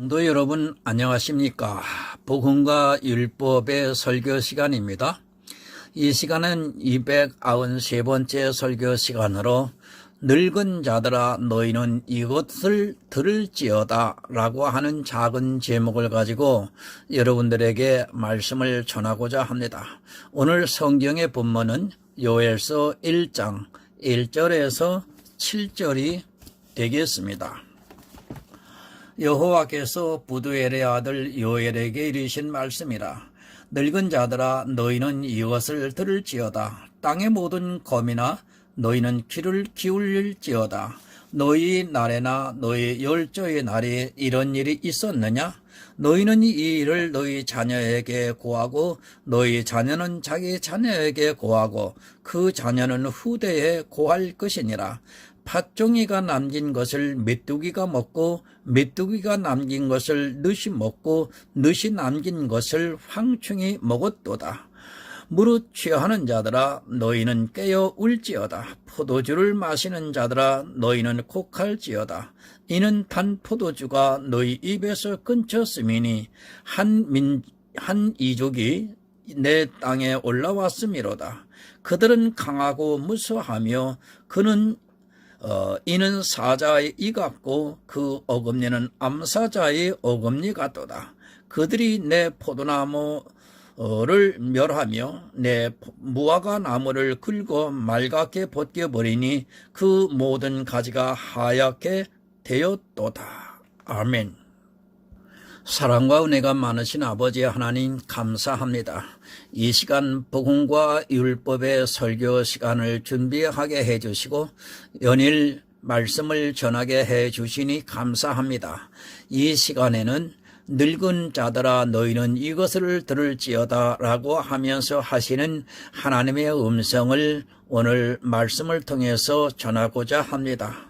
성도 여러분 안녕하십니까? 복음과 율법의 설교 시간입니다. 이 시간은 293번째 설교 시간으로 늙은 자들아 너희는 이것을 들을지어다 라고 하는 작은 제목을 가지고 여러분들에게 말씀을 전하고자 합니다. 오늘 성경의 본문은 요엘서 1장 1절에서 7절이 되겠습니다. 여호와께서 부두엘의 아들 요엘에게 이르신 말씀이라. 늙은 자들아 너희는 이것을 들을지어다. 땅의 모든 거민아 너희는 귀를 기울일지어다. 너희 날에나 너희 열조의 날에 이런 일이 있었느냐? 너희는 이 일을 너희 자녀에게 고하고 너희 자녀는 자기 자녀에게 고하고 그 자녀는 후대에 고할 것이니라. 팥종이가 남긴 것을 메뚜기가 먹고 메뚜기가 남긴 것을 늑이 먹고 늑이 남긴 것을 황충이 먹었도다. 무릇 취하는 자들아 너희는 깨어 울지어다. 포도주를 마시는 자들아 너희는 곡할지어다. 이는 단 포도주가 너희 입에서 끊겼음이니 한 이족이 내 땅에 올라왔음이로다. 그들은 강하고 무서하며 이는 사자의 이 같고 그 어금니는 암사자의 어금니 같도다. 그들이 내 포도나무를 멸하며 내 무화과 나무를 긁어 맑게 벗겨버리니 그 모든 가지가 하얗게 되었도다. 아멘. 사랑과 은혜가 많으신 아버지 하나님 감사합니다. 이 시간 복음과 율법의 설교 시간을 준비하게 해주시고 연일 말씀을 전하게 해주시니 감사합니다. 이 시간에는 늙은 자들아 너희는 이것을 들을지어다 라고 하면서 하시는 하나님의 음성을 오늘 말씀을 통해서 전하고자 합니다.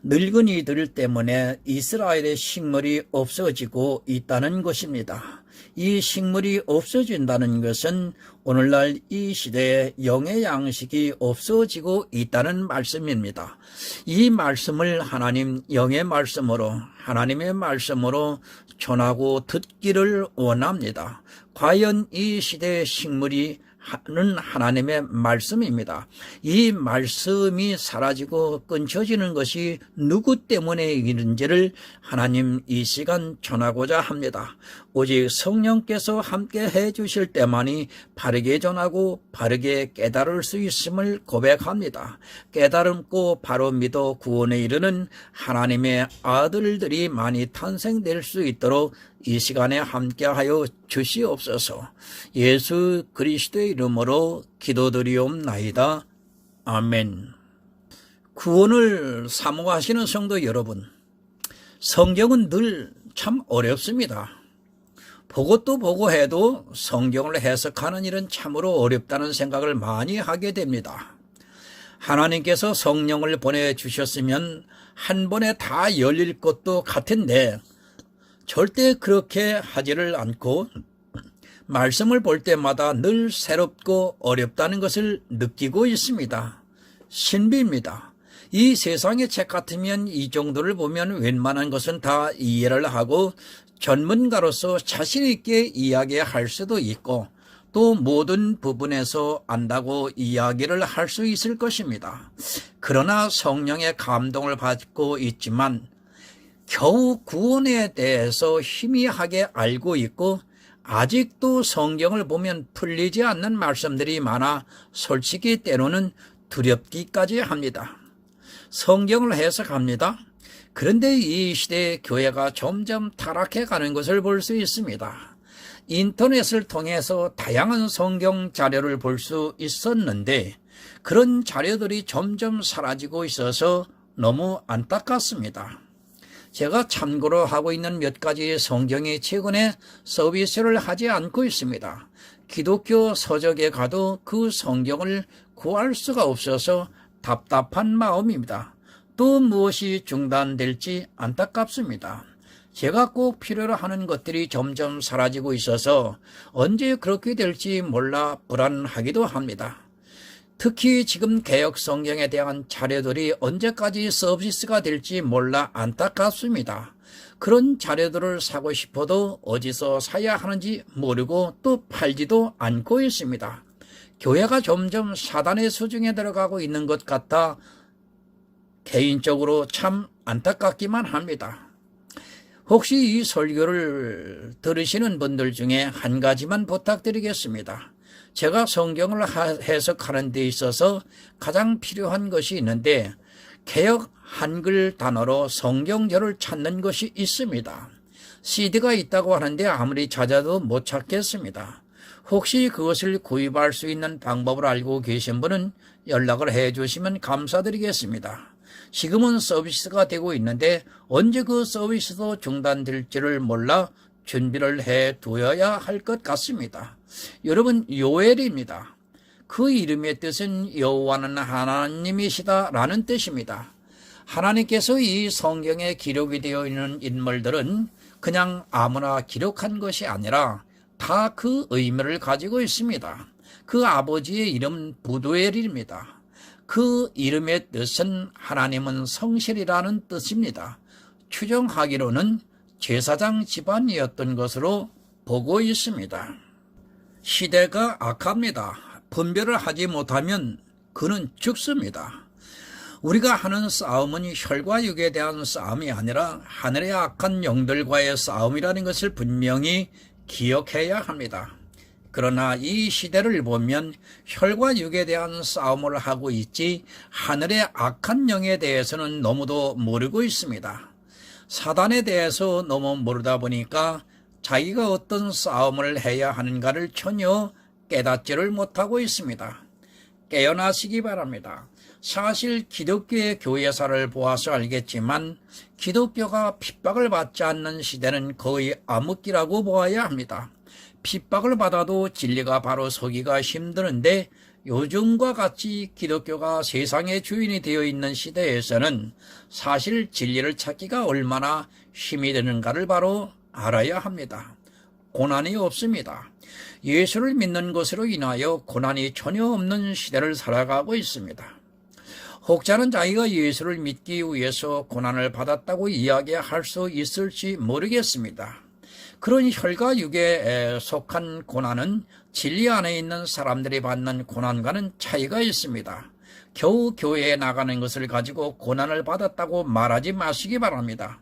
늙은이들 때문에 이스라엘의 식물이 없어지고 있다는 것입니다. 이 식물이 없어진다는 것은 오늘날 이 시대에 영의 양식이 없어지고 있다는 말씀입니다. 이 말씀을 하나님 영의 말씀으로 하나님의 말씀으로 전하고 듣기를 원합니다. 과연 이 시대의 식물이 는 하나님의 말씀입니다. 이 말씀이 사라지고 끊겨지는 것이 누구 때문인지를 하나님 이 시간 전하고자 합니다. 오직 성령께서 함께 해주실 때만이 바르게 전하고 바르게 깨달을 수 있음을 고백합니다. 깨달음고 바로 믿어 구원에 이르는 하나님의 아들들이 많이 탄생될 수 있도록 이 시간에 함께하여 주시옵소서. 예수 그리스도의 이름으로 기도드리옵나이다. 아멘. 구원을 사모하시는 성도 여러분, 성경은 늘 참 어렵습니다. 보고 또 보고 해도 성경을 해석하는 일은 참으로 어렵다는 생각을 많이 하게 됩니다. 하나님께서 성령을 보내주셨으면 한 번에 다 열릴 것도 같은데 절대 그렇게 하지를 않고 말씀을 볼 때마다 늘 새롭고 어렵다는 것을 느끼고 있습니다. 신비입니다. 이 세상의 책 같으면 이 정도를 보면 웬만한 것은 다 이해를 하고 전문가로서 자신 있게 이야기할 수도 있고 또 모든 부분에서 안다고 이야기를 할 수 있을 것입니다. 그러나 성령의 감동을 받고 있지만 겨우 구원에 대해서 희미하게 알고 있고 아직도 성경을 보면 풀리지 않는 말씀들이 많아 솔직히 때로는 두렵기까지 합니다. 성경을 해석합니다. 그런데 이 시대의 교회가 점점 타락해 가는 것을 볼 수 있습니다. 인터넷을 통해서 다양한 성경 자료를 볼 수 있었는데 그런 자료들이 점점 사라지고 있어서 너무 안타깝습니다. 제가 참고로 하고 있는 몇 가지 성경이 최근에 서비스를 하지 않고 있습니다. 기독교 서적에 가도 그 성경을 구할 수가 없어서 답답한 마음입니다. 또 무엇이 중단될지 안타깝습니다. 제가 꼭 필요로 하는 것들이 점점 사라지고 있어서 언제 그렇게 될지 몰라 불안하기도 합니다. 특히 지금 개혁 성경에 대한 자료들이 언제까지 서비스가 될지 몰라 안타깝습니다. 그런 자료들을 사고 싶어도 어디서 사야 하는지 모르고 또 팔지도 않고 있습니다. 교회가 점점 사단의 수중에 들어가고 있는 것 같아 개인적으로 참 안타깝기만 합니다. 혹시 이 설교를 들으시는 분들 중에 한 가지만 부탁드리겠습니다. 제가 성경을 해석하는 데 있어서 가장 필요한 것이 있는데 개역 한글 단어로 성경절을 찾는 것이 있습니다. CD가 있다고 하는데 아무리 찾아도 못 찾겠습니다. 혹시 그것을 구입할 수 있는 방법을 알고 계신 분은 연락을 해 주시면 감사드리겠습니다. 지금은 서비스가 되고 있는데 언제 그 서비스도 중단될지를 몰라 준비를 해 두어야 할 것 같습니다. 여러분, 요엘입니다. 그 이름의 뜻은 여호와는 하나님이시다라는 뜻입니다. 하나님께서 이 성경에 기록이 되어 있는 인물들은 그냥 아무나 기록한 것이 아니라 다 그 의미를 가지고 있습니다. 그 아버지의 이름 부두엘입니다. 그 이름의 뜻은 하나님은 성실이라는 뜻입니다. 추정하기로는 제사장 집안이었던 것으로 보고 있습니다. 시대가 악합니다. 분별을 하지 못하면 그는 죽습니다. 우리가 하는 싸움은 혈과 육에 대한 싸움이 아니라 하늘의 악한 영들과의 싸움이라는 것을 분명히 기억해야 합니다. 그러나 이 시대를 보면 혈과 육에 대한 싸움을 하고 있지 하늘의 악한 영에 대해서는 너무도 모르고 있습니다. 사단에 대해서 너무 모르다 보니까 자기가 어떤 싸움을 해야 하는가를 전혀 깨닫지를 못하고 있습니다. 깨어나시기 바랍니다. 사실 기독교의 교회사를 보아서 알겠지만 기독교가 핍박을 받지 않는 시대는 거의 암흑기라고 보아야 합니다. 핍박을 받아도 진리가 바로 서기가 힘드는데 요즘과 같이 기독교가 세상의 주인이 되어 있는 시대에서는 사실 진리를 찾기가 얼마나 힘이 드는가를 바로 알아야 합니다. 고난이 없습니다. 예수를 믿는 것으로 인하여 고난이 전혀 없는 시대를 살아가고 있습니다. 혹자는 자기가 예수를 믿기 위해서 고난을 받았다고 이야기할 수 있을지 모르겠습니다. 그런 혈과 육에 속한 고난은 진리 안에 있는 사람들이 받는 고난과는 차이가 있습니다. 겨우 교회에 나가는 것을 가지고 고난을 받았다고 말하지 마시기 바랍니다.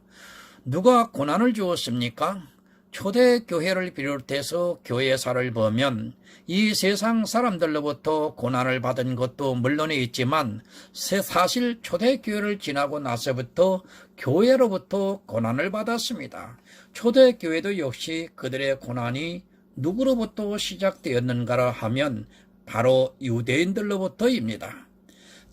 누가 고난을 주었습니까? 초대교회를 비롯해서 교회사를 보면 이 세상 사람들로부터 고난을 받은 것도 물론 있지만 사실 초대교회를 지나고 나서부터 교회로부터 고난을 받았습니다. 초대교회도 역시 그들의 고난이 누구로부터 시작되었는가 하면 바로 유대인들로부터입니다.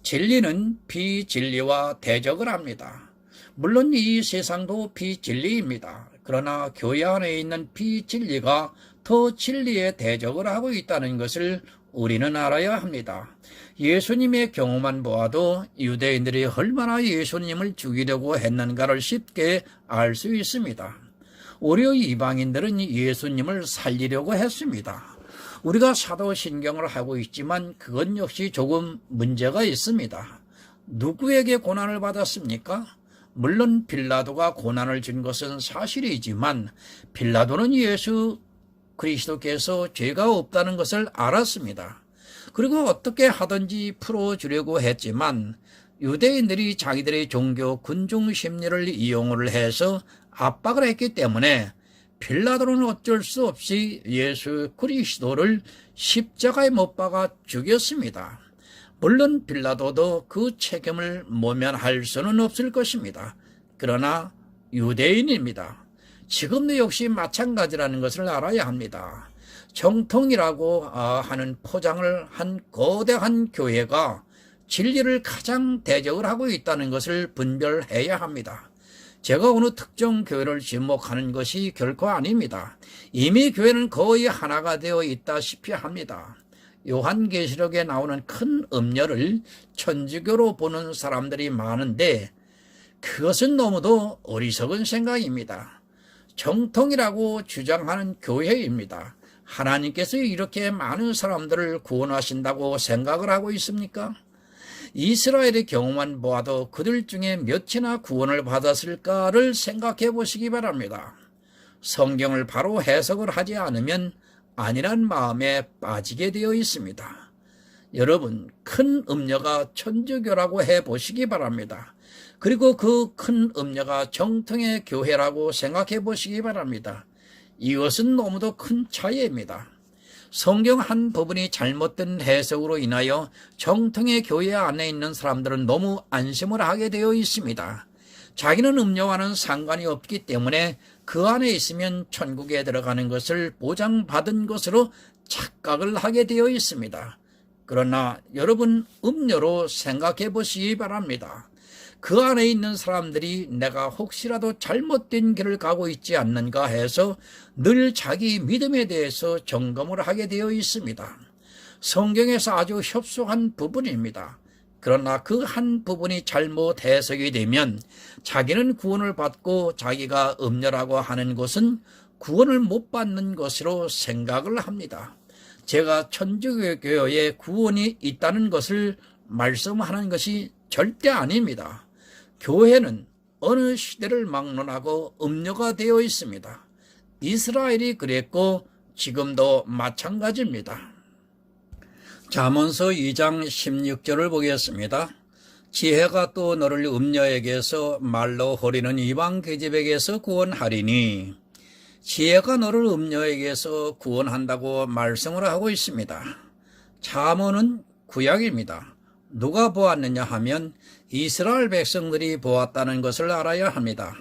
진리는 비진리와 대적을 합니다. 물론 이 세상도 비진리입니다. 그러나 교회 안에 있는 비진리가 더 진리에 대적을 하고 있다는 것을 우리는 알아야 합니다. 예수님의 경우만 보아도 유대인들이 얼마나 예수님을 죽이려고 했는가를 쉽게 알 수 있습니다. 오히려 이방인들은 예수님을 살리려고 했습니다. 우리가 사도신경을 하고 있지만 그건 역시 조금 문제가 있습니다. 누구에게 고난을 받았습니까? 물론 빌라도가 고난을 준 것은 사실이지만 빌라도는 예수 그리스도께서 죄가 없다는 것을 알았습니다. 그리고 어떻게 하든지 풀어주려고 했지만 유대인들이 자기들의 종교 군중 심리를 이용을 해서 압박을 했기 때문에 빌라도는 어쩔 수 없이 예수 그리스도를 십자가에 못 박아 죽였습니다. 물론 빌라도도 그 책임을 모면할 수는 없을 것입니다. 그러나 유대인입니다. 지금도 역시 마찬가지라는 것을 알아야 합니다. 정통이라고 하는 포장을 한 거대한 교회가 진리를 가장 대적을 하고 있다는 것을 분별해야 합니다. 제가 어느 특정 교회를 지목하는 것이 결코 아닙니다. 이미 교회는 거의 하나가 되어 있다시피 합니다. 요한계시록에 나오는 큰 음녀를 천주교로 보는 사람들이 많은데 그것은 너무도 어리석은 생각입니다. 정통이라고 주장하는 교회입니다. 하나님께서 이렇게 많은 사람들을 구원하신다고 생각을 하고 있습니까? 이스라엘의 경우만 보아도 그들 중에 몇이나 구원을 받았을까를 생각해 보시기 바랍니다. 성경을 바로 해석을 하지 않으면 아니란 마음에 빠지게 되어 있습니다. 여러분, 큰 음녀가 천주교라고 해 보시기 바랍니다. 그리고 그 큰 음녀가 정통의 교회라고 생각해 보시기 바랍니다. 이것은 너무도 큰 차이입니다. 성경 한 부분이 잘못된 해석으로 인하여 정통의 교회 안에 있는 사람들은 너무 안심을 하게 되어 있습니다. 자기는 음녀와는 상관이 없기 때문에 그 안에 있으면 천국에 들어가는 것을 보장받은 것으로 착각을 하게 되어 있습니다. 그러나 여러분, 음녀로 생각해 보시기 바랍니다. 그 안에 있는 사람들이 내가 혹시라도 잘못된 길을 가고 있지 않는가 해서 늘 자기 믿음에 대해서 점검을 하게 되어 있습니다. 성경에서 아주 협소한 부분입니다. 그러나 그 한 부분이 잘못 해석이 되면 자기는 구원을 받고 자기가 음녀라고 하는 것은 구원을 못 받는 것으로 생각을 합니다. 제가 천주교에 구원이 있다는 것을 말씀하는 것이 절대 아닙니다. 교회는 어느 시대를 막론하고 음녀가 되어 있습니다. 이스라엘이 그랬고 지금도 마찬가지입니다. 잠언서 2장 16절을 보겠습니다. 지혜가 또 너를 음녀에게서 말로 호리는 이방 계집에게서 구원하리니, 지혜가 너를 음녀에게서 구원한다고 말씀을 하고 있습니다. 잠언은 구약입니다. 누가 보았느냐 하면 이스라엘 백성들이 보았다는 것을 알아야 합니다.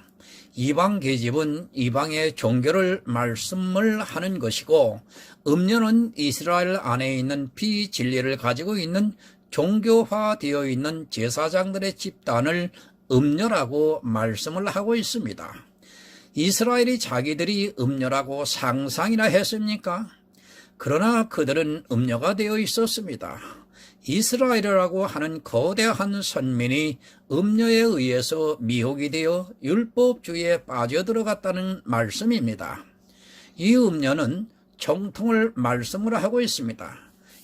이방 계집은 이방의 종교를 말씀을 하는 것이고, 음녀는 이스라엘 안에 있는 비진리를 가지고 있는 종교화되어 있는 제사장들의 집단을 음녀라고 말씀을 하고 있습니다. 이스라엘이 자기들이 음녀라고 상상이나 했습니까? 그러나 그들은 음녀가 되어 있었습니다. 이스라엘이라고 하는 거대한 선민이 음녀에 의해서 미혹이 되어 율법주의에 빠져들어갔다는 말씀입니다. 이 음녀는 정통을 말씀을 하고 있습니다.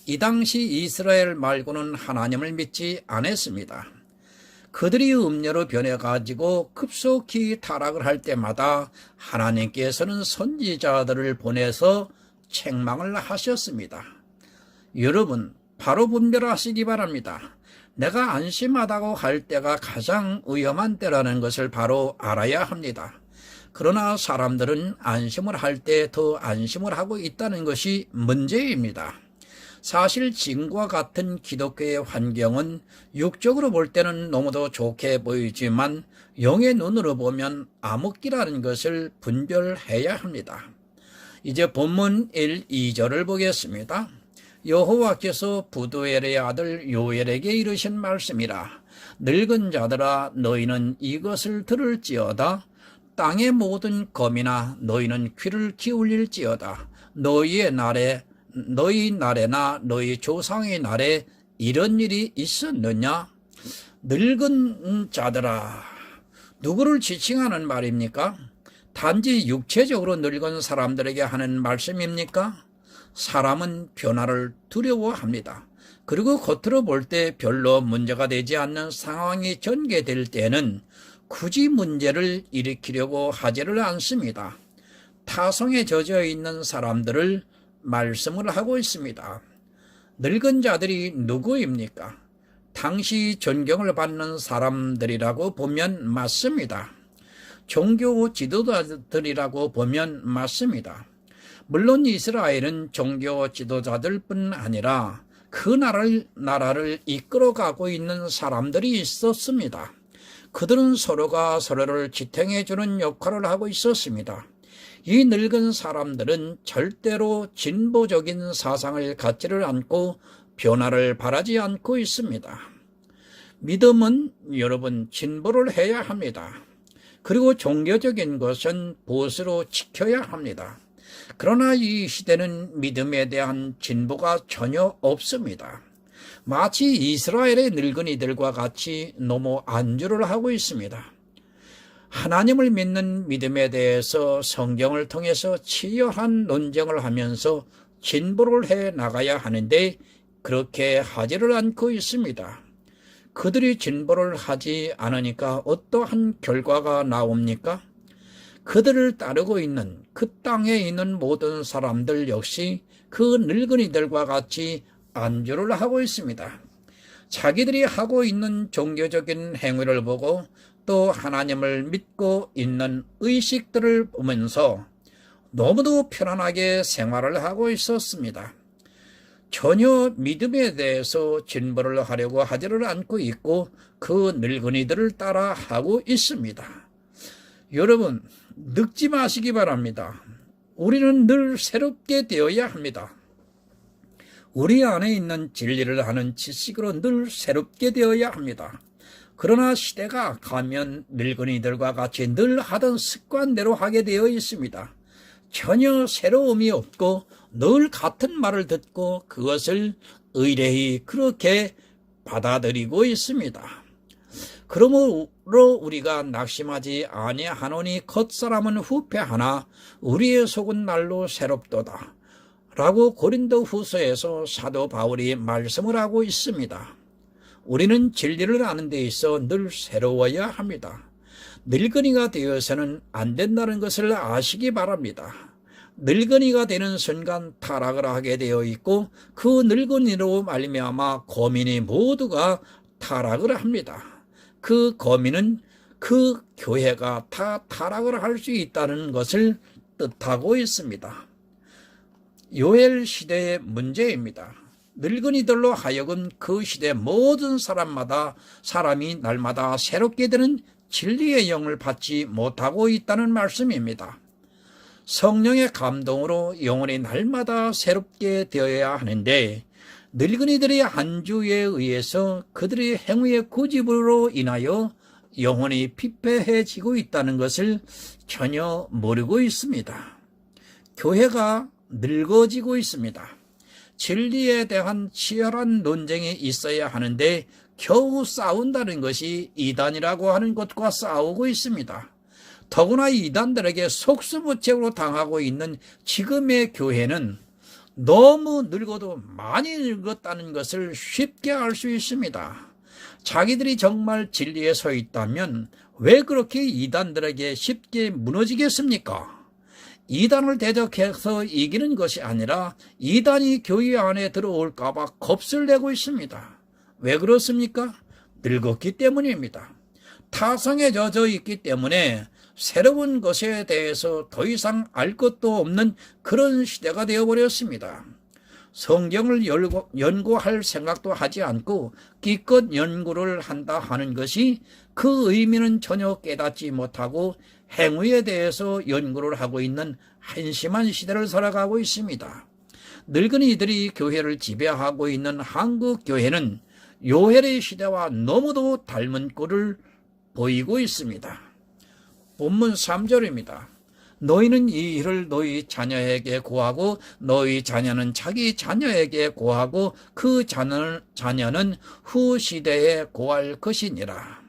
이 당시 이스라엘 말고는 하나님을 믿지 않았습니다. 그들이 음녀로 변해가지고 급속히 타락을 할 때마다 하나님께서는 선지자들을 보내서 책망을 하셨습니다. 여러분, 바로 분별하시기 바랍니다. 내가 안심하다고 할 때가 가장 위험한 때라는 것을 바로 알아야 합니다. 그러나 사람들은 안심을 할 때 더 안심을 하고 있다는 것이 문제입니다. 사실 지금과 같은 기독교의 환경은 육적으로 볼 때는 너무도 좋게 보이지만 영의 눈으로 보면 암흑기라는 것을 분별해야 합니다. 이제 본문 1, 2절을 보겠습니다. 여호와께서 부두엘의 아들 요엘에게 이르신 말씀이라. 늙은 자들아, 너희는 이것을 들을지어다. 땅의 모든 거민아, 너희는 귀를 기울일지어다. 너희 날에나 너희 조상의 날에 이런 일이 있었느냐? 늙은 자들아, 누구를 지칭하는 말입니까? 단지 육체적으로 늙은 사람들에게 하는 말씀입니까? 사람은 변화를 두려워합니다. 그리고 겉으로 볼 때 별로 문제가 되지 않는 상황이 전개될 때는 굳이 문제를 일으키려고 하지를 않습니다. 타성에 젖어 있는 사람들을 말씀을 하고 있습니다. 늙은 자들이 누구입니까? 당시 존경을 받는 사람들이라고 보면 맞습니다. 종교 지도자들이라고 보면 맞습니다. 물론 이스라엘은 종교 지도자들뿐 아니라 그 나라를 이끌어가고 있는 사람들이 있었습니다. 그들은 서로가 서로를 지탱해주는 역할을 하고 있었습니다. 이 늙은 사람들은 절대로 진보적인 사상을 갖지를 않고 변화를 바라지 않고 있습니다. 믿음은 여러분 진보를 해야 합니다. 그리고 종교적인 것은 보수로 지켜야 합니다. 그러나 이 시대는 믿음에 대한 진보가 전혀 없습니다. 마치 이스라엘의 늙은이들과 같이 너무 안주를 하고 있습니다. 하나님을 믿는 믿음에 대해서 성경을 통해서 치열한 논쟁을 하면서 진보를 해 나가야 하는데 그렇게 하지를 않고 있습니다. 그들이 진보를 하지 않으니까 어떠한 결과가 나옵니까? 그들을 따르고 있는 그 땅에 있는 모든 사람들 역시 그 늙은이들과 같이 안주를 하고 있습니다. 자기들이 하고 있는 종교적인 행위를 보고 또 하나님을 믿고 있는 의식들을 보면서 너무도 편안하게 생활을 하고 있었습니다. 전혀 믿음에 대해서 진보를 하려고 하지를 않고 있고 그 늙은이들을 따라 하고 있습니다. 여러분, 늙지 마시기 바랍니다. 우리는 늘 새롭게 되어야 합니다. 우리 안에 있는 진리를 하는 지식으로 늘 새롭게 되어야 합니다. 그러나 시대가 가면 늙은이들과 같이 늘 하던 습관대로 하게 되어 있습니다. 전혀 새로움이 없고 늘 같은 말을 듣고 그것을 의뢰히 그렇게 받아들이고 있습니다. 그러므로 우리가 낙심하지 아니하노니 겉사람은 후패하나 우리의 속은 날로 새롭도다 라고 고린도 후서에서 사도 바울이 말씀을 하고 있습니다. 우리는 진리를 아는 데 있어 늘 새로워야 합니다. 늙은이가 되어서는 안 된다는 것을 아시기 바랍니다. 늙은이가 되는 순간 타락을 하게 되어 있고 그 늙은이로 말미암아 거민이 모두가 타락을 합니다. 그 거민은 그 교회가 다 타락을 할 수 있다는 것을 뜻하고 있습니다. 요엘 시대의 문제입니다. 늙은이들로 하여금 그 시대 모든 사람이 날마다 새롭게 되는 진리의 영을 받지 못하고 있다는 말씀입니다. 성령의 감동으로 영혼이 날마다 새롭게 되어야 하는데 늙은이들의 안주에 의해서 그들의 행위의 고집으로 인하여 영혼이 피폐해지고 있다는 것을 전혀 모르고 있습니다. 교회가 늙어지고 있습니다. 진리에 대한 치열한 논쟁이 있어야 하는데 겨우 싸운다는 것이 이단이라고 하는 것과 싸우고 있습니다. 더구나 이단들에게 속수무책으로 당하고 있는 지금의 교회는 너무 늙어도 많이 늙었다는 것을 쉽게 알 수 있습니다. 자기들이 정말 진리에 서 있다면 왜 그렇게 이단들에게 쉽게 무너지겠습니까? 이단을 대적해서 이기는 것이 아니라 이단이 교회 안에 들어올까 봐 겁을 내고 있습니다. 왜 그렇습니까? 늙었기 때문입니다. 타성에 젖어 있기 때문에 새로운 것에 대해서 더 이상 알 것도 없는 그런 시대가 되어버렸습니다. 성경을 연구할 생각도 하지 않고 기껏 연구를 한다 하는 것이 그 의미는 전혀 깨닫지 못하고 행위에 대해서 연구를 하고 있는 한심한 시대를 살아가고 있습니다. 늙은이들이 교회를 지배하고 있는 한국 교회는 요헬의 시대와 너무도 닮은 꼴을 보이고 있습니다. 본문 3절입니다. 너희는 이 일을 너희 자녀에게 고하고 너희 자녀는 자기 자녀에게 고하고 그 자녀는 후 시대에 고할 것이니라.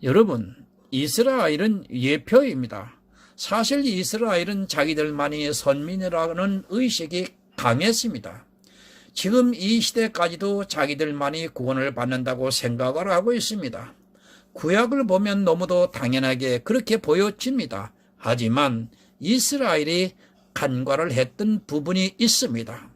여러분, 이스라엘은 예표입니다. 사실 이스라엘은 자기들만이 선민이라는 의식이 강했습니다. 지금 이 시대까지도 자기들만이 구원을 받는다고 생각을 하고 있습니다. 구약을 보면 너무도 당연하게 그렇게 보여집니다. 하지만 이스라엘이 간과를 했던 부분이 있습니다.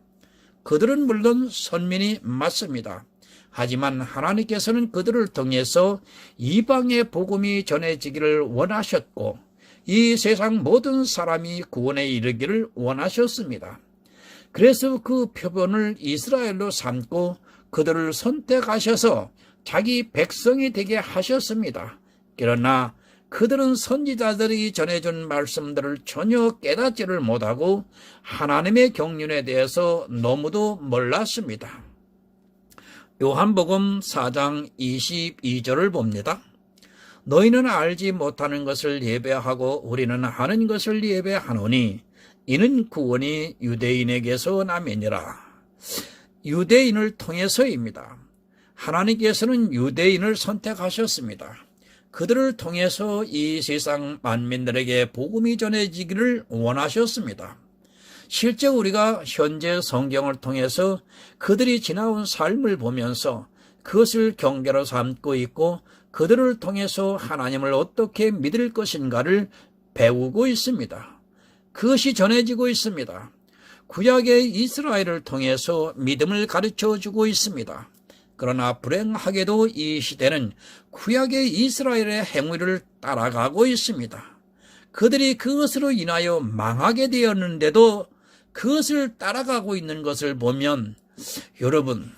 그들은 물론 선민이 맞습니다. 하지만 하나님께서는 그들을 통해서 이방의 복음이 전해지기를 원하셨고 이 세상 모든 사람이 구원에 이르기를 원하셨습니다. 그래서 그 표본을 이스라엘로 삼고 그들을 선택하셔서 자기 백성이 되게 하셨습니다. 그러나 그들은 선지자들이 전해준 말씀들을 전혀 깨닫지를 못하고 하나님의 경륜에 대해서 너무도 몰랐습니다. 요한복음 4장 22절을 봅니다. 너희는 알지 못하는 것을 예배하고 우리는 아는 것을 예배하노니 이는 구원이 유대인에게서 남이니라. 유대인을 통해서입니다. 하나님께서는 유대인을 선택하셨습니다. 그들을 통해서 이 세상 만민들에게 복음이 전해지기를 원하셨습니다. 실제 우리가 현재 성경을 통해서 그들이 지나온 삶을 보면서 그것을 경계로 삼고 있고 그들을 통해서 하나님을 어떻게 믿을 것인가를 배우고 있습니다. 그것이 전해지고 있습니다. 구약의 이스라엘을 통해서 믿음을 가르쳐주고 있습니다. 그러나 불행하게도 이 시대는 구약의 이스라엘의 행위를 따라가고 있습니다. 그들이 그것으로 인하여 망하게 되었는데도 그것을 따라가고 있는 것을 보면 여러분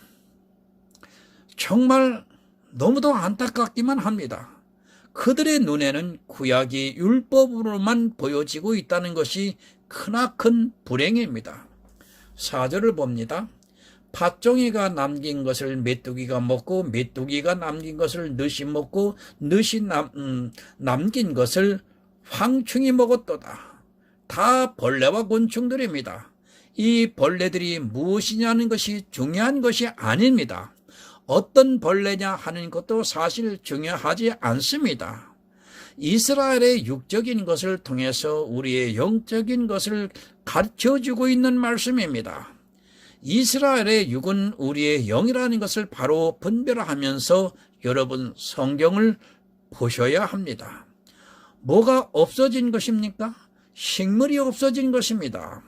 정말 너무도 안타깝기만 합니다. 그들의 눈에는 구약이 율법으로만 보여지고 있다는 것이 크나큰 불행입니다. 4절을 봅니다. 팥종이가 남긴 것을 메뚜기가 먹고 메뚜기가 남긴 것을 늑이 먹고 늑이 남긴 것을 황충이 먹었도다. 다 벌레와 곤충들입니다. 이 벌레들이 무엇이냐는 것이 중요한 것이 아닙니다. 어떤 벌레냐 하는 것도 사실 중요하지 않습니다. 이스라엘의 육적인 것을 통해서 우리의 영적인 것을 가르쳐주고 있는 말씀입니다. 이스라엘의 육은 우리의 영이라는 것을 바로 분별하면서 여러분 성경을 보셔야 합니다. 뭐가 없어진 것입니까? 식물이 없어진 것입니다.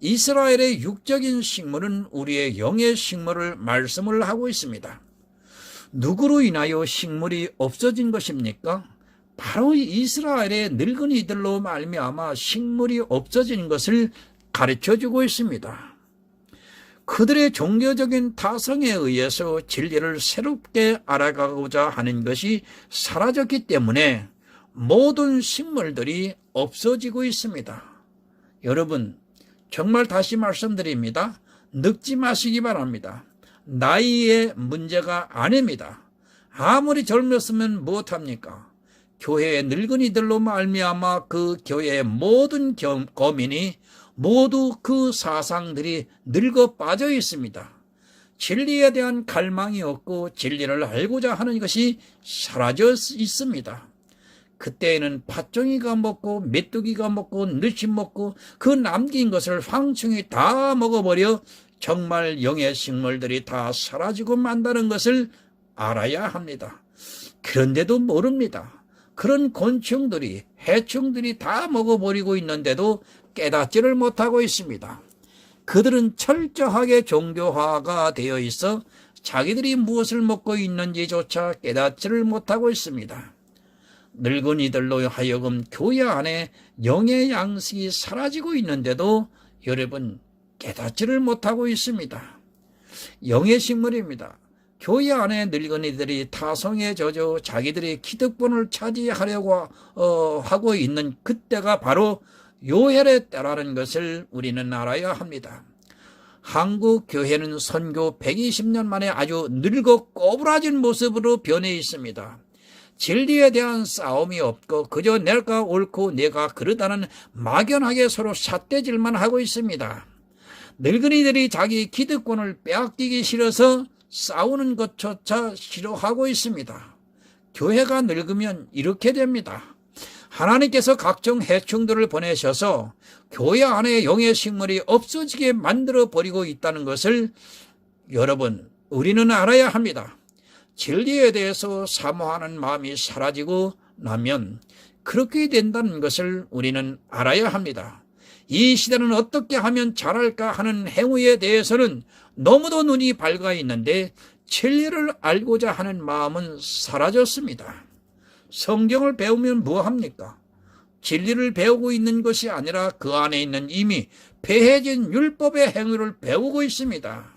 이스라엘의 육적인 식물은 우리의 영의 식물을 말씀을 하고 있습니다. 누구로 인하여 식물이 없어진 것입니까? 바로 이스라엘의 늙은이들로 말미암아 식물이 없어진 것을 가르쳐주고 있습니다. 그들의 종교적인 타성에 의해서 진리를 새롭게 알아가고자 하는 것이 사라졌기 때문에 모든 식물들이 없어지고 있습니다. 여러분 정말 다시 말씀드립니다. 늙지 마시기 바랍니다. 나이의 문제가 아닙니다. 아무리 젊었으면 무엇합니까? 교회의 늙은이들로 말미암아 그 교회의 모든 거민이 모두 그 사상들이 늙어 빠져 있습니다. 진리에 대한 갈망이 없고 진리를 알고자 하는 것이 사라져 있습니다. 그때에는 팥종이가 먹고 메뚜기가 먹고 늑이 먹고 그 남긴 것을 황충이 다 먹어버려 정말 영의 식물들이 다 사라지고 만다는 것을 알아야 합니다. 그런데도 모릅니다. 그런 곤충들이 해충들이 다 먹어버리고 있는데도 깨닫지를 못하고 있습니다. 그들은 철저하게 종교화가 되어 있어 자기들이 무엇을 먹고 있는지조차 깨닫지를 못하고 있습니다. 늙은이들로 하여금 교회 안에 영의 양식이 사라지고 있는데도 여러분 깨닫지를 못하고 있습니다. 영의 식물입니다. 교회 안에 늙은이들이 타성에 젖어 자기들의 기득권을 차지하려고 하고 있는 그때가 바로 요헬의 때라는 것을 우리는 알아야 합니다. 한국 교회는 선교 120년 만에 아주 늙어 꼬부라진 모습으로 변해 있습니다. 진리에 대한 싸움이 없고 그저 내가 옳고 내가 그르다는 막연하게 서로 삿대질만 하고 있습니다. 늙은이들이 자기 기득권을 빼앗기기 싫어서 싸우는 것조차 싫어하고 있습니다. 교회가 늙으면 이렇게 됩니다. 하나님께서 각종 해충들을 보내셔서 교회 안에 영의 식물이 없어지게 만들어 버리고 있다는 것을 여러분 우리는 알아야 합니다. 진리에 대해서 사모하는 마음이 사라지고 나면 그렇게 된다는 것을 우리는 알아야 합니다. 이 시대는 어떻게 하면 잘할까 하는 행위에 대해서는 너무도 눈이 밝아 있는데 진리를 알고자 하는 마음은 사라졌습니다. 성경을 배우면 뭐합니까? 진리를 배우고 있는 것이 아니라 그 안에 있는 이미 폐해진 율법의 행위를 배우고 있습니다.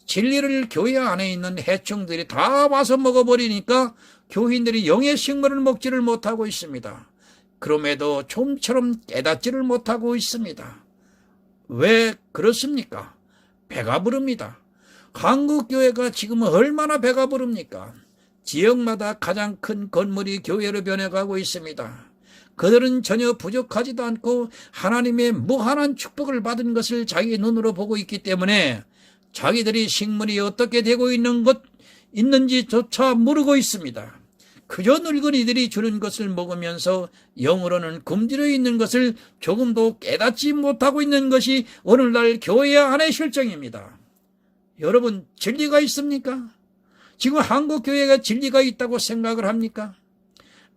진리를 교회 안에 있는 해충들이 다 와서 먹어버리니까 교인들이 영의 식물을 먹지를 못하고 있습니다. 그럼에도 좀처럼 깨닫지를 못하고 있습니다. 왜 그렇습니까? 배가 부릅니다. 한국교회가 지금 얼마나 배가 부릅니까? 지역마다 가장 큰 건물이 교회로 변해가고 있습니다. 그들은 전혀 부족하지도 않고 하나님의 무한한 축복을 받은 것을 자기 눈으로 보고 있기 때문에 자기들이 식물이 어떻게 되고 있는지조차 모르고 있습니다. 그저 늙은이들이 주는 것을 먹으면서 영으로는 굶주려 있는 것을 조금도 깨닫지 못하고 있는 것이 오늘날 교회 안의 실정입니다. 여러분 진리가 있습니까? 지금 한국 교회가 진리가 있다고 생각을 합니까?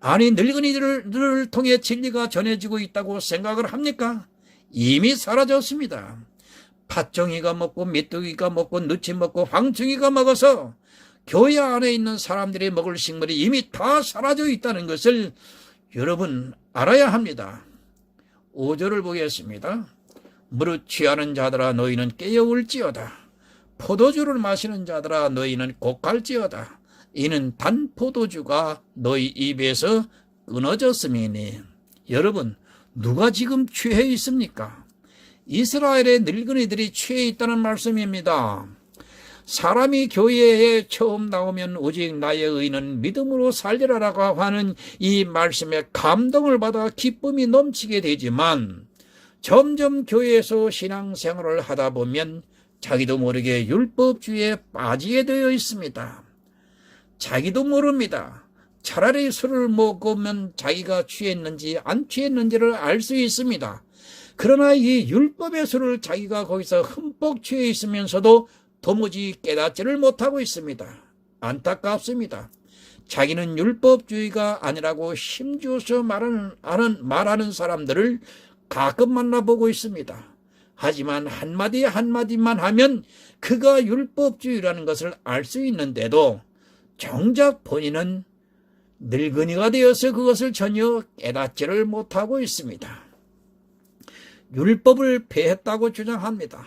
아니, 늙은이들을 통해 진리가 전해지고 있다고 생각을 합니까? 이미 사라졌습니다. 팥종이가 먹고 메뚜기가 먹고 누치 먹고 황충이가 먹어서 교회 안에 있는 사람들이 먹을 식물이 이미 다 사라져 있다는 것을 여러분 알아야 합니다. 5절을 보겠습니다. 무릇 취하는 자들아 너희는 깨어올지어다. 포도주를 마시는 자들아 너희는 곡할지어다. 이는 단 포도주가 너희 입에서 끊어졌음이니. 여러분, 누가 지금 취해 있습니까? 이스라엘의 늙은이들이 취해 있다는 말씀입니다. 사람이 교회에 처음 나오면 오직 나의 의는 믿음으로 살리라라고 하는 이 말씀에 감동을 받아 기쁨이 넘치게 되지만 점점 교회에서 신앙생활을 하다 보면 자기도 모르게 율법주의에 빠지게 되어 있습니다. 자기도 모릅니다. 차라리 술을 먹으면 자기가 취했는지 안 취했는지를 알 수 있습니다. 그러나 이 율법의 술을 자기가 거기서 흠뻑 취해 있으면서도 도무지 깨닫지를 못하고 있습니다. 안타깝습니다. 자기는 율법주의가 아니라고 힘주어서 말하는 사람들을 가끔 만나보고 있습니다. 하지만 한마디 한마디만 하면 그가 율법주의라는 것을 알 수 있는데도 정작 본인은 늙은이가 되어서 그것을 전혀 깨닫지를 못하고 있습니다. 율법을 폐했다고 주장합니다.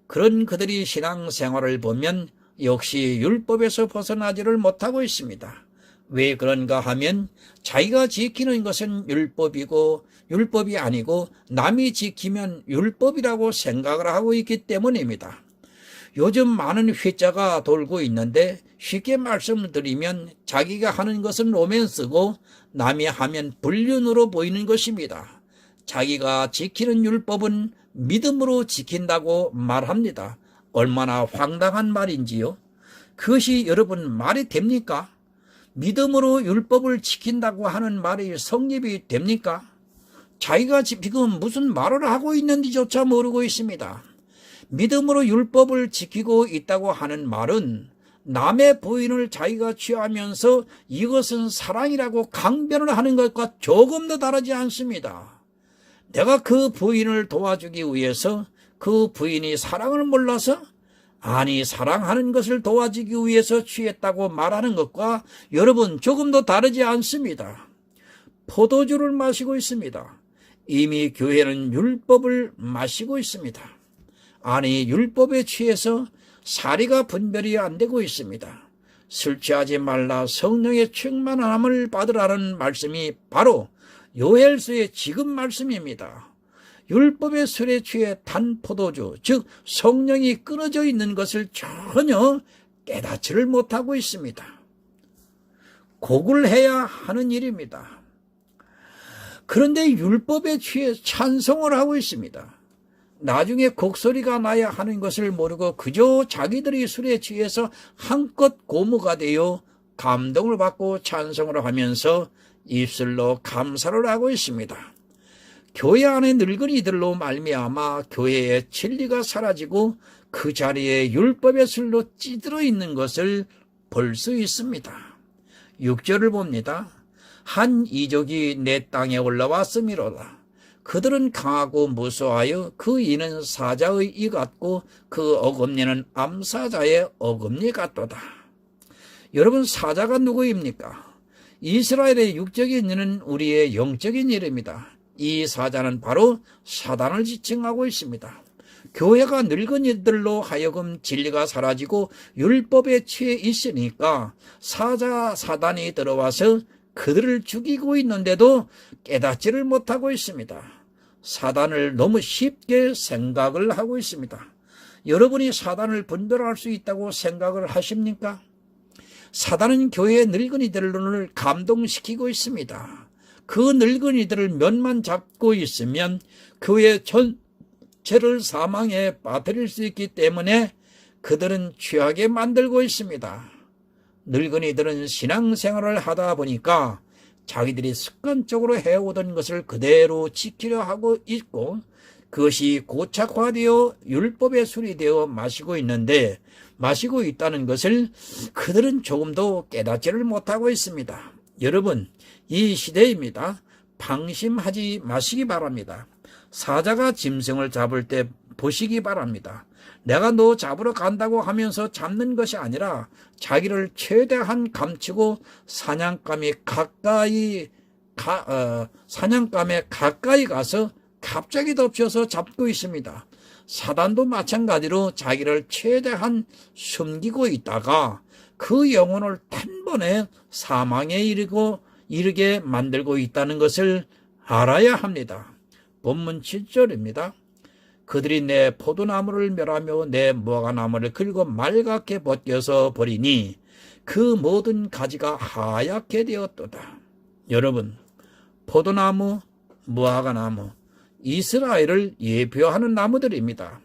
그런 그들이 신앙생활을 보면 역시 율법에서 벗어나지를 못하고 있습니다. 왜 그런가 하면 자기가 지키는 것은 율법이 아니고 남이 지키면 율법이라고 생각을 하고 있기 때문입니다. 요즘 많은 회자가 돌고 있는데 쉽게 말씀드리면 자기가 하는 것은 로맨스고 남이 하면 불륜으로 보이는 것입니다. 자기가 지키는 율법은 믿음으로 지킨다고 말합니다. 얼마나 황당한 말인지요. 그것이 여러분 말이 됩니까? 믿음으로 율법을 지킨다고 하는 말이 성립이 됩니까? 자기가 지금 무슨 말을 하고 있는지조차 모르고 있습니다. 믿음으로 율법을 지키고 있다고 하는 말은 남의 부인을 자기가 취하면서 이것은 사랑이라고 강변을 하는 것과 조금도 다르지 않습니다. 내가 그 부인을 도와주기 위해서 그 부인이 사랑을 몰라서 아니 사랑하는 것을 도와주기 위해서 취했다고 말하는 것과 여러분 조금도 다르지 않습니다. 포도주를 마시고 있습니다. 이미 교회는 율법을 마시고 있습니다. 아니 율법에 취해서 사리가 분별이 안 되고 있습니다. 술 취하지 말라 성령의 충만함을 받으라는 말씀이 바로 요엘서의 지금 말씀입니다. 율법의 술에 취해 단 포도주, 즉 성령이 끊어져 있는 것을 전혀 깨닫지를 못하고 있습니다. 곡을 해야 하는 일입니다. 그런데 율법에 취해 찬송을 하고 있습니다. 나중에 곡소리가 나야 하는 것을 모르고 그저 자기들이 술에 취해서 한껏 고무가 되어 감동을 받고 찬송을 하면서 입술로 감사를 하고 있습니다. 교회 안에 늙은이들로 말미암아 교회의 진리가 사라지고 그 자리에 율법의 술로 찌들어 있는 것을 볼 수 있습니다. 6절을 봅니다. 한 이족이 내 땅에 올라왔음이로다. 그들은 강하고 무수하여 그 이는 사자의 이 같고 그 어금니는 암사자의 어금니 같도다. 여러분 사자가 누구입니까? 이스라엘의 육적인 이는 우리의 영적인 이름이다. 이 사자는 바로 사단을 지칭하고 있습니다. 교회가 늙은이들로 하여금 진리가 사라지고 율법에 취해 있으니까 사단이 들어와서 그들을 죽이고 있는데도 깨닫지를 못하고 있습니다. 사단을 너무 쉽게 생각을 하고 있습니다. 여러분이 사단을 분별할 수 있다고 생각을 하십니까? 사단은 교회의 늙은이들을 감동시키고 있습니다. 그 늙은이들을 면만 잡고 있으면 교회 전체를 사망에 빠뜨릴 수 있기 때문에 그들은 취하게 만들고 있습니다. 늙은이들은 신앙생활을 하다 보니까 자기들이 습관적으로 해오던 것을 그대로 지키려 하고 있고 그것이 고착화되어 율법의 술이 되어 마시고 있다는 것을 그들은 조금도 깨닫지를 못하고 있습니다. 여러분, 이 시대입니다. 방심하지 마시기 바랍니다. 사자가 짐승을 잡을 때 보시기 바랍니다. 내가 너 잡으러 간다고 하면서 잡는 것이 아니라 자기를 최대한 감추고 사냥감에 가까이 가서 갑자기 덮쳐서 잡고 있습니다. 사단도 마찬가지로 자기를 최대한 숨기고 있다가 그 영혼을 단번에 사망에 이르게 만들고 있다는 것을 알아야 합니다. 본문 7절입니다. 그들이 내 포도나무를 멸하며 내 무화과나무를 긁어 말갛게 벗겨서 버리니 그 모든 가지가 하얗게 되었도다. 여러분, 포도나무, 무화과나무, 이스라엘을 예표하는 나무들입니다.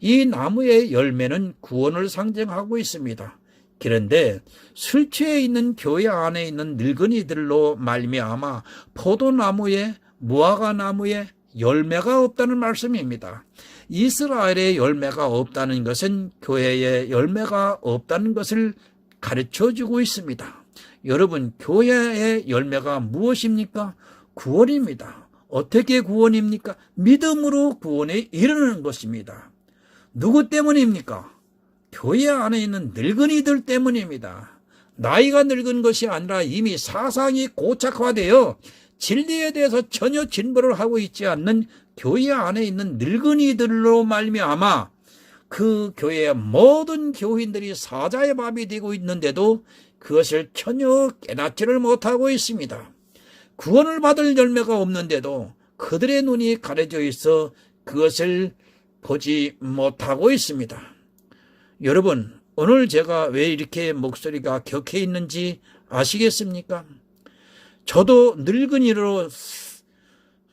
이 나무의 열매는 구원을 상징하고 있습니다. 그런데 술 취해 있는 교회 안에 있는 늙은이들로 말미암아 포도나무에 무화과나무에 열매가 없다는 말씀입니다. 이스라엘의 열매가 없다는 것은 교회에 열매가 없다는 것을 가르쳐주고 있습니다. 여러분, 교회의 열매가 무엇입니까? 구원입니다. 어떻게 구원입니까? 믿음으로 구원에 이르는 것입니다. 누구 때문입니까? 교회 안에 있는 늙은이들 때문입니다. 나이가 늙은 것이 아니라 이미 사상이 고착화되어 진리에 대해서 전혀 진보를 하고 있지 않는 교회 안에 있는 늙은이들로 말미암아 그 교회의 모든 교인들이 사자의 밥이 되고 있는데도 그것을 전혀 깨닫지를 못하고 있습니다. 구원을 받을 열매가 없는데도 그들의 눈이 가려져 있어 그것을 보지 못하고 있습니다. 여러분, 오늘 제가 왜 이렇게 목소리가 격해 있는지 아시겠습니까? 저도 늙은이로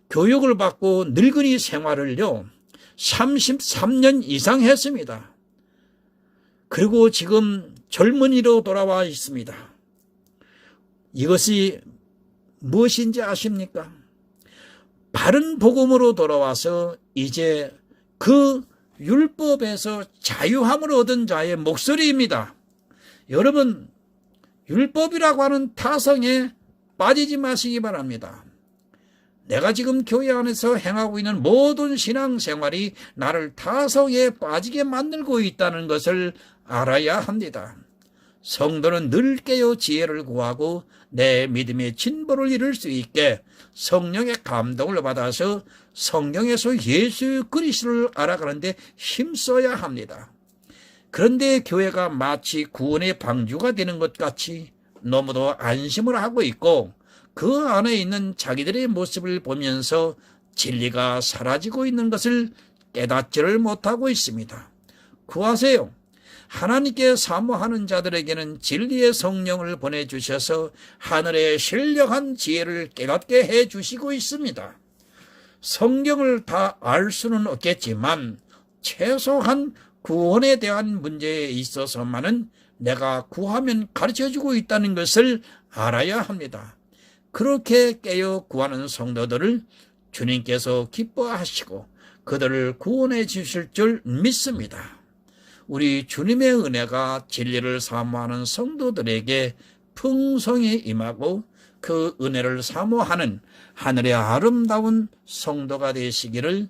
교육을 받고 늙은이 생활을요 33년 이상 했습니다. 그리고 지금 젊은이로 돌아와 있습니다. 이것이 무엇인지 아십니까? 바른 복음으로 돌아와서 이제 그 율법에서 자유함을 얻은 자의 목소리입니다. 여러분, 율법이라고 하는 타성에 빠지지 마시기 바랍니다. 내가 지금 교회 안에서 행하고 있는 모든 신앙생활이 나를 타성에 빠지게 만들고 있다는 것을 알아야 합니다. 성도는 늘 깨어 지혜를 구하고 내 믿음의 진보를 이룰 수 있게 성령의 감동을 받아서 성경에서 예수 그리스도를 알아가는데 힘써야 합니다. 그런데 교회가 마치 구원의 방주가 되는 것 같이 너무도 안심을 하고 있고 그 안에 있는 자기들의 모습을 보면서 진리가 사라지고 있는 것을 깨닫지를 못하고 있습니다. 구하세요. 하나님께 사모하는 자들에게는 진리의 성령을 보내주셔서 하늘의 신령한 지혜를 깨닫게 해주시고 있습니다. 성경을 다 알 수는 없겠지만 최소한 구원에 대한 문제에 있어서만은 내가 구하면 가르쳐주고 있다는 것을 알아야 합니다. 그렇게 깨어 구하는 성도들을 주님께서 기뻐하시고 그들을 구원해 주실 줄 믿습니다. 우리 주님의 은혜가 진리를 사모하는 성도들에게 풍성히 임하고 그 은혜를 사모하는 하늘의 아름다운 성도가 되시기를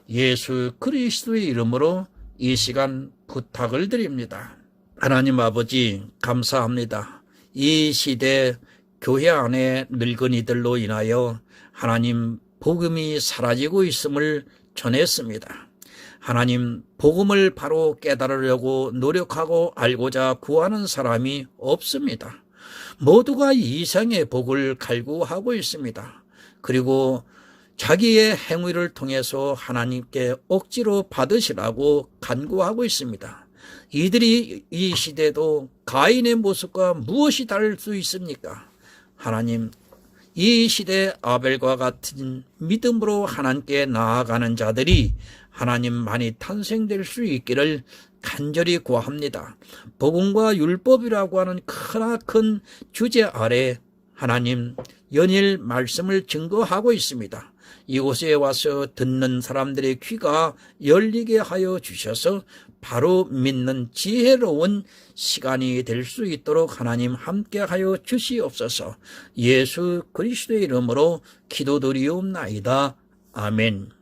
예수 그리스도의 이름으로 이 시간 부탁을 드립니다. 하나님 아버지, 감사합니다. 이 시대 교회 안에 늙은이들로 인하여 하나님 복음이 사라지고 있음을 전했습니다. 하나님, 복음을 바로 깨달으려고 노력하고 알고자 구하는 사람이 없습니다. 모두가 이상의 복을 갈구하고 있습니다. 그리고 자기의 행위를 통해서 하나님께 억지로 받으시라고 간구하고 있습니다. 이들이 이 시대도 가인의 모습과 무엇이 다를 수 있습니까? 하나님, 이 시대 아벨과 같은 믿음으로 하나님께 나아가는 자들이 하나님 많이 탄생될 수 있기를 간절히 구합니다. 복음과 율법이라고 하는 크나큰 주제 아래 하나님 연일 말씀을 증거하고 있습니다. 이곳에 와서 듣는 사람들의 귀가 열리게 하여 주셔서 바로 믿는 지혜로운 시간이 될 수 있도록 하나님 함께 하여 주시옵소서. 예수 그리스도의 이름으로 기도드리옵나이다. 아멘.